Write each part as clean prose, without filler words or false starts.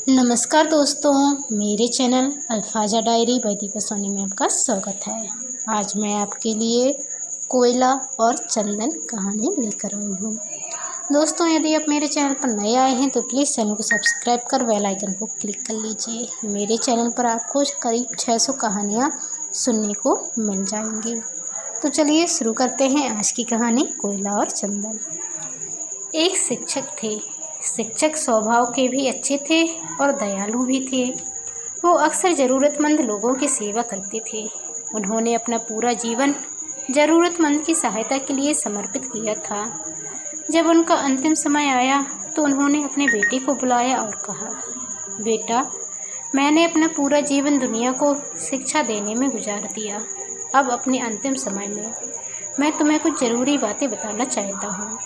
नमस्कार दोस्तों, मेरे चैनल अल्फाजा डायरी बाय दीपा सोनी में आपका स्वागत है। आज मैं आपके लिए कोयला और चंदन कहानी लेकर आई हूँ। दोस्तों, यदि आप मेरे चैनल पर नए आए हैं तो प्लीज़ चैनल को सब्सक्राइब कर बेल आइकन को क्लिक कर लीजिए। मेरे चैनल पर आपको करीब 600 कहानियाँ सुनने को मिल जाएंगी। तो चलिए शुरू करते हैं आज की कहानी कोयला और चंदन। एक शिक्षक थे। शिक्षक स्वभाव के भी अच्छे थे और दयालु भी थे। वो अक्सर ज़रूरतमंद लोगों की सेवा करते थे। उन्होंने अपना पूरा जीवन ज़रूरतमंद की सहायता के लिए समर्पित किया था। जब उनका अंतिम समय आया तो उन्होंने अपने बेटे को बुलाया और कहा, बेटा, मैंने अपना पूरा जीवन दुनिया को शिक्षा देने में गुजार दिया। अब अपने अंतिम समय में मैं तुम्हें कुछ ज़रूरी बातें बताना चाहता हूँ।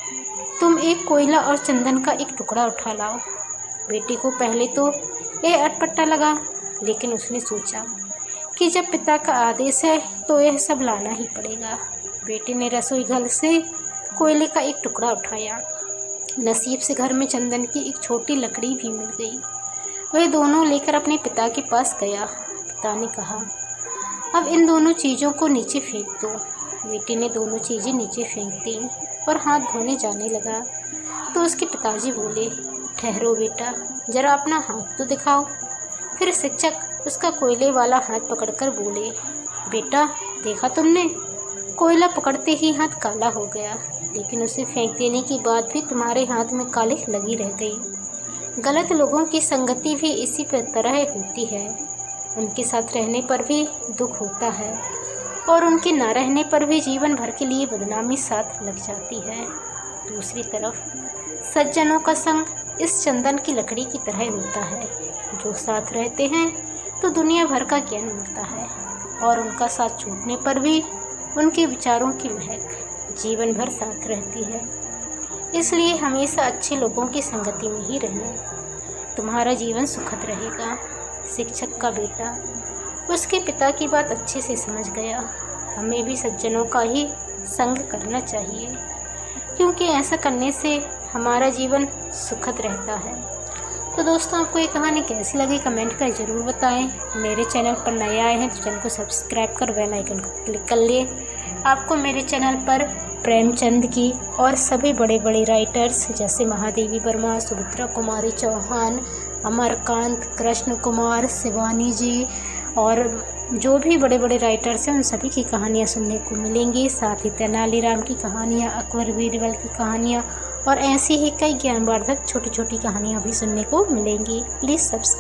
तुम एक कोयला और चंदन का एक टुकड़ा उठा लाओ। बेटे को पहले तो यह अटपटा लगा, लेकिन उसने सोचा कि जब पिता का आदेश है तो यह सब लाना ही पड़ेगा। बेटे ने रसोई घर से कोयले का एक टुकड़ा उठाया। नसीब से घर में चंदन की एक छोटी लकड़ी भी मिल गई। वह दोनों लेकर अपने पिता के पास गया। पिता ने कहा, अब इन दोनों चीज़ों को नीचे फेंक दो। बेटे ने दोनों चीज़ें नीचे फेंक दी और हाथ धोने जाने लगा तो उसके पिताजी बोले, ठहरो बेटा, जरा अपना हाथ तो दिखाओ। फिर शिक्षक उसका कोयले वाला हाथ पकड़कर बोले, बेटा, देखा तुमने? कोयला पकड़ते ही हाथ काला हो गया, लेकिन उसे फेंक देने के बाद भी तुम्हारे हाथ में कालिख लगी रह गई। गलत लोगों की संगति भी इसी तरह होती है। उनके साथ रहने पर भी दुख होता है और उनके न रहने पर भी जीवन भर के लिए बदनामी साथ लग जाती है। दूसरी तरफ सज्जनों का संग इस चंदन की लकड़ी की तरह होता है। जो साथ रहते हैं तो दुनिया भर का ज्ञान मिलता है और उनका साथ छूटने पर भी उनके विचारों की महक जीवन भर साथ रहती है। इसलिए हमेशा अच्छे लोगों की संगति में ही रहना, तुम्हारा जीवन सुखद रहेगा। शिक्षक का बेटा उसके पिता की बात अच्छे से समझ गया। हमें भी सज्जनों का ही संग करना चाहिए, क्योंकि ऐसा करने से हमारा जीवन सुखद रहता है। तो दोस्तों, आपको ये कहानी कैसी लगी कमेंट कर ज़रूर बताएं। मेरे चैनल पर नए आए हैं तो चैनल को सब्सक्राइब कर बेल आइकन को क्लिक कर लिए। आपको मेरे चैनल पर प्रेमचंद की और सभी बड़े बड़े राइटर्स जैसे महादेवी वर्मा, सुमित्रा कुमारी चौहान, अमरकांत, कृष्ण कुमार, शिवानी जी और जो भी बड़े बड़े राइटर्स हैं उन सभी की कहानियाँ सुनने को मिलेंगी। साथ ही तेनालीराम की कहानियाँ, अकबर बीरबल की कहानियाँ और ऐसी ही कई ज्ञानवर्धक छोटी छोटी कहानियाँ भी सुनने को मिलेंगी। Please subscribe